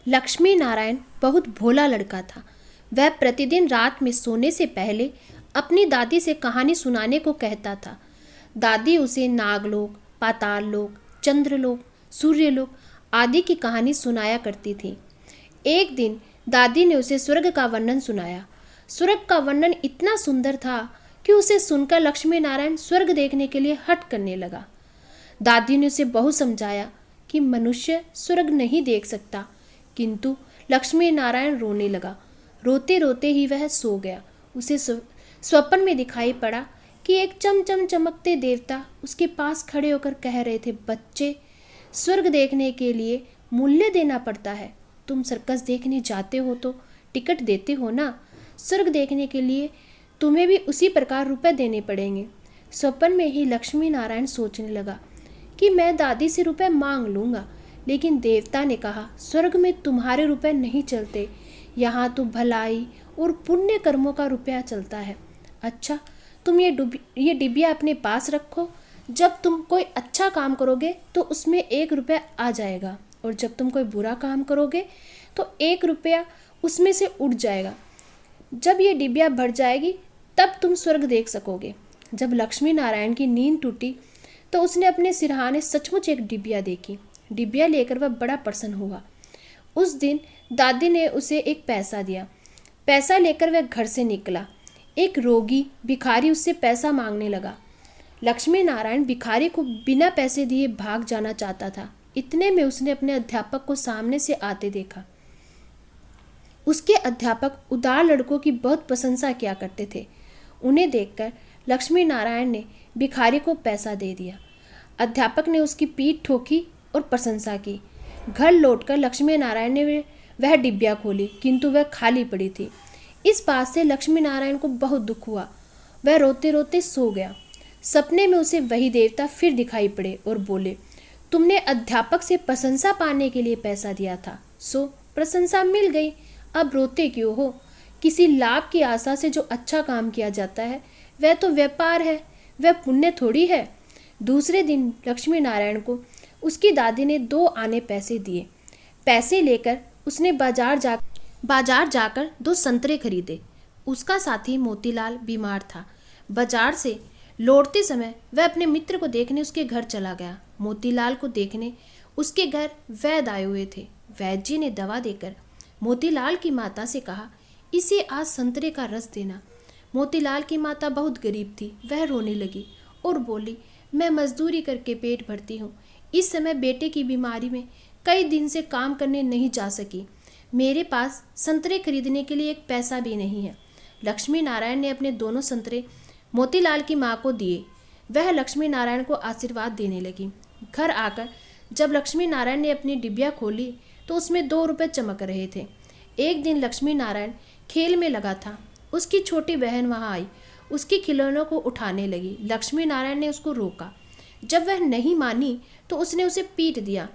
लक्ष्मी नारायण बहुत भोला लड़का था। वह प्रतिदिन रात में सोने से पहले अपनी दादी से कहानी सुनाने को कहता था। दादी उसे नागलोक, पाताल लोक, चंद्रलोक, सूर्यलोक आदि की कहानी सुनाया करती थी। एक दिन दादी ने उसे स्वर्ग का वर्णन सुनाया। स्वर्ग का वर्णन इतना सुंदर था कि उसे सुनकर लक्ष्मी नारायण स्वर्ग देखने के लिए हट करने लगा। दादी ने उसे बहुत समझाया कि मनुष्य स्वर्ग नहीं देख सकता, किंतु लक्ष्मी नारायण रोने लगा। रोते रोते ही वह सो गया। उसे स्वप्न में दिखाई पड़ा कि एक चमचम चमकते देवता उसके पास खड़े होकर कह रहे थे, बच्चे, स्वर्ग देखने के लिए मूल्य देना पड़ता है। तुम सर्कस देखने जाते हो तो टिकट देते हो ना, स्वर्ग देखने के लिए तुम्हें भी उसी प्रकार रुपए देने पड़ेंगे। स्वप्न में ही लक्ष्मी नारायण सोचने लगा कि मैं दादी से रुपए मांग लूँगा, लेकिन देवता ने कहा, स्वर्ग में तुम्हारे रुपए नहीं चलते, यहाँ तो भलाई और पुण्य कर्मों का रुपया चलता है। अच्छा, तुम ये डिबिया अपने पास रखो। जब तुम कोई अच्छा काम करोगे तो उसमें 1 रुपया आ जाएगा, और जब तुम कोई बुरा काम करोगे तो 1 रुपया उसमें से उड़ जाएगा। जब ये डिबिया भर जाएगी तब तुम स्वर्ग देख सकोगे। जब लक्ष्मी नारायण की नींद टूटी तो उसने अपने सिरहाने सचमुच एक डिबिया देखी। डिबिया लेकर वह बड़ा प्रसन्न हुआ। उस दिन दादी ने उसे एक पैसा दिया। पैसा लेकर वह घर से निकला। एक रोगी भिखारी उससे पैसा मांगने लगा। लक्ष्मी नारायण भिखारी को बिना पैसे दिए भाग जाना चाहता था। इतने में उसने अपने अध्यापक को सामने से आते देखा। उसके अध्यापक उदार लड़कों की बहुत प्रशंसा किया करते थे। उन्हें देखकर लक्ष्मी नारायण ने भिखारी को पैसा दे दिया। अध्यापक ने उसकी पीठ ठोकी और प्रशंसा की। घर लौटकर लक्ष्मी नारायण ने वह डिबिया खोली, किंतु वह खाली पड़ी थी। इस बात से लक्ष्मी नारायण को बहुत दुख हुआ। वह रोते रोते सो गया। सपने में उसे वही देवता फिर दिखाई पड़े और बोले, तुमने अध्यापक से प्रशंसा पाने के लिए पैसा दिया था, सो प्रशंसा मिल गई, अब रोते क्यों हो? किसी लाभ की आशा से जो अच्छा काम किया जाता है वह तो व्यापार है, वह पुण्य थोड़ी है। दूसरे दिन लक्ष्मी नारायण को उसकी दादी ने 2 आने पैसे दिए। पैसे लेकर उसने बाजार जाकर 2 संतरे खरीदे। उसका साथी मोतीलाल बीमार था। बाजार से लौटते समय वह अपने मित्र को देखने उसके घर चला गया। मोतीलाल को देखने उसके घर वैद्य आए हुए थे। वैद्य जी ने दवा देकर मोतीलाल की माता से कहा, इसे आज संतरे का रस देना। मोतीलाल की माता बहुत गरीब थी। वह रोने लगी और बोली, मैं मजदूरी करके पेट भरती हूँ। इस समय बेटे की बीमारी में कई दिन से काम करने नहीं जा सकी। मेरे पास संतरे खरीदने के लिए 1 पैसा भी नहीं है। लक्ष्मी नारायण ने अपने दोनों संतरे मोतीलाल की माँ को दिए। वह लक्ष्मी नारायण को आशीर्वाद देने लगी। घर आकर जब लक्ष्मी नारायण ने अपनी डिबिया खोली तो उसमें 2 रुपये चमक रहे थे। एक दिन लक्ष्मी नारायण खेल में लगा था। उसकी छोटी बहन वहाँ आई, उसके खिलौनों को उठाने लगी। लक्ष्मी नारायण ने उसको रोका। जब वह नहीं मानी तो उसने उसे पीट दिया।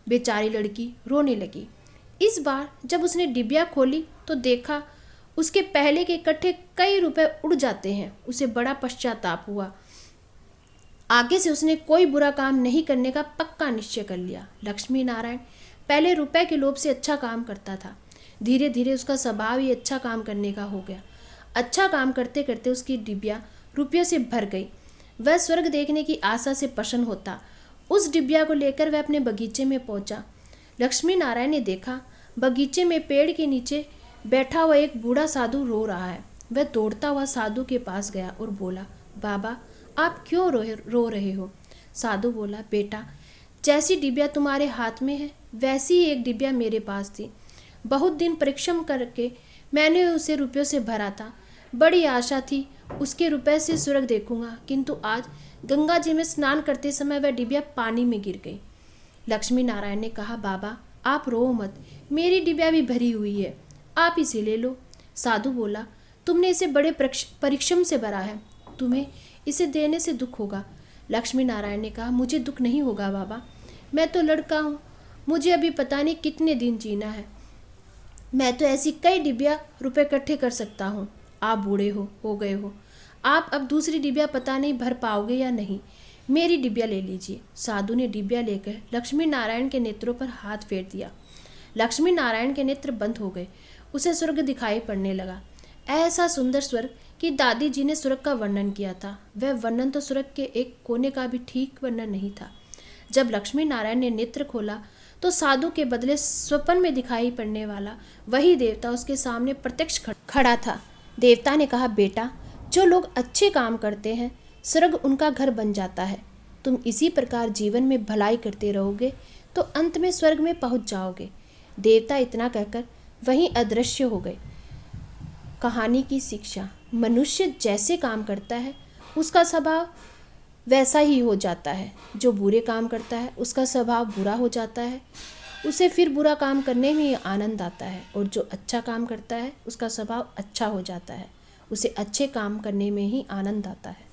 बेचारी लड़की रोने लगी। इस बार जब उसने डिबिया खोली तो देखा उसके पहले के इकट्ठे कई रुपए उड़ जाते हैं। उसे बड़ा पश्चाताप हुआ। आगे से उसने कोई बुरा काम नहीं करने का पक्का निश्चय कर लिया। लक्ष्मी नारायण पहले रुपए के लोभ से अच्छा काम करता था। धीरे धीरे उसका स्वभाव ही अच्छा काम करने का हो गया। अच्छा काम करते करते उसकी डिबिया रुपयों से भर गई। वह स्वर्ग देखने की आशा से प्रसन्न होता। उस डिबिया को लेकर वह अपने बगीचे में पहुंचा। लक्ष्मी नारायण ने देखा बगीचे में पेड़ के नीचे बैठा हुआ एक बूढ़ा साधु रो रहा है। वह दौड़ता हुआ साधु के पास गया और बोला, बाबा, आप क्यों रो रहे हो? साधु बोला, बेटा, जैसी डिबिया तुम्हारे हाथ में है वैसी ही एक डिबिया मेरे पास थी। बहुत दिन परिश्रम करके मैंने उसे रुपयों से भरा था। बड़ी आशा थी उसके रुपए से स्वर्ग देखूंगा, किंतु आज गंगा जी में स्नान करते समय वह डिबिया पानी में गिर गई। लक्ष्मी नारायण ने कहा, बाबा, आप रो मत, मेरी डिबिया भी भरी हुई है, आप इसे ले लो। साधु बोला, तुमने इसे बड़े परिश्रम से भरा है, तुम्हें इसे देने से दुख होगा। लक्ष्मी नारायण ने कहा, मुझे दुख नहीं होगा बाबा, मैं तो लड़का हूँ, मुझे अभी पता नहीं कितने दिन जीना है। मैं तो ऐसी कई डिबिया रुपए इकट्ठे कर सकता हूँ। आप बूढ़े हो गए हो, आप अब दूसरी डिबिया पता नहीं भर पाओगे या नहीं। मेरी डिबिया ले लीजिए। साधु ने डिबिया लेकर लक्ष्मी नारायण के नेत्रों पर हाथ फेर दिया। लक्ष्मी नारायण के नेत्र बंद हो गए। उसे स्वर्ग दिखाई पड़ने लगा, ऐसा सुंदर स्वर्ग कि दादी जी ने स्वर्ग का वर्णन किया था। वह वर्णन तो स्वर्ग के एक कोने का भी ठीक वर्णन नहीं था। जब लक्ष्मी नारायण ने नेत्र खोला तो साधु के बदले स्वप्न में दिखाई पड़ने वाला वही देवता उसके सामने प्रत्यक्ष खड़ा था। देवता ने कहा, बेटा, जो लोग अच्छे काम करते हैं स्वर्ग उनका घर बन जाता है। तुम इसी प्रकार जीवन में भलाई करते रहोगे तो अंत में स्वर्ग में पहुंच जाओगे। देवता इतना कहकर वहीं अदृश्य हो गए। कहानी की शिक्षा, मनुष्य जैसे काम करता है उसका स्वभाव वैसा ही हो जाता है। जो बुरे काम करता है उसका स्वभाव बुरा हो जाता है, उसे फिर बुरा काम करने में आनंद आता है। और जो अच्छा काम करता है उसका स्वभाव अच्छा हो जाता है, उसे अच्छे काम करने में ही आनंद आता है।